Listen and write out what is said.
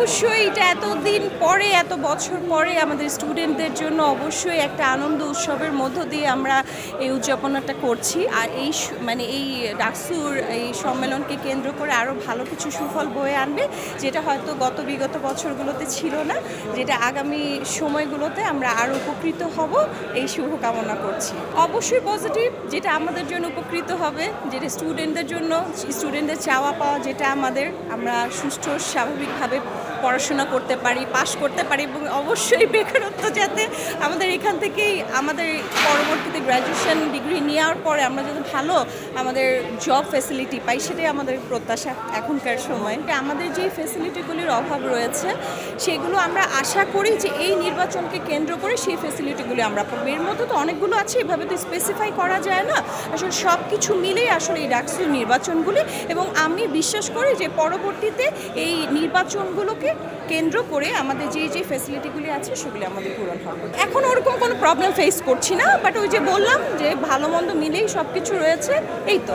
অবশ্যই এটা এতদিন পরে, এত বছর পরে আমাদের স্টুডেন্টদের জন্য অবশ্যই একটা আনন্দ উৎসবের মধ্য দিয়ে আমরা এই উদযাপনটা করছি। আর মানে এই ডাকসুর এই সম্মেলনকে কেন্দ্র করে আরও ভালো কিছু সুফল বয়ে আনবে, যেটা হয়তো বিগত বছরগুলোতে ছিল না, যেটা আগামী সময়গুলোতে আমরা আরও উপকৃত হব, এই শুভকামনা করছি। অবশ্যই পজিটিভ, যেটা আমাদের জন্য উপকৃত হবে, যেটা স্টুডেন্টদের জন্য, স্টুডেন্টদের চাওয়া পাওয়া, যেটা আমরা সুষ্ঠু স্বাভাবিকভাবে পড়াশোনা করতে পারি, পাশ করতে পারি, এবং অবশ্যই বেকারত্ব যাতে আমাদের এখান থেকেই আমাদের পরবর্তীতে গ্র্যাজুয়েশন ডিগ্রি নেওয়ার পরে আমরা যাতে ভালো আমাদের জব ফ্যাসিলিটি পাই, সেটাই আমাদের প্রত্যাশা এখনকার সময়। আমাদের যেই ফ্যাসিলিটিগুলির অভাব রয়েছে সেগুলো আমরা আশা করি যে এই নির্বাচনকে কেন্দ্র করে সেই ফ্যাসিলিটিগুলি আমরা পাবো। এর মধ্যে তো অনেকগুলো আছে, এভাবে তো স্পেসিফাই করা যায় না, আসলে সব কিছু মিলেই আসলে এই ডাকসুর নির্বাচনগুলি, এবং আমি বিশ্বাস করি যে পরবর্তীতে এই নির্বাচনগুলোকে কেন্দ্র করে আমাদের যে ফ্যাসিলিটিগুলি আছে সেগুলি আমাদের পূরণ হবে। এখন ওরকম কোনো প্রবলেম ফেস করছি না, বাট ওই যে বললাম যে ভালো মন্দ মিলেই সব কিছু রয়েছে, এই তো।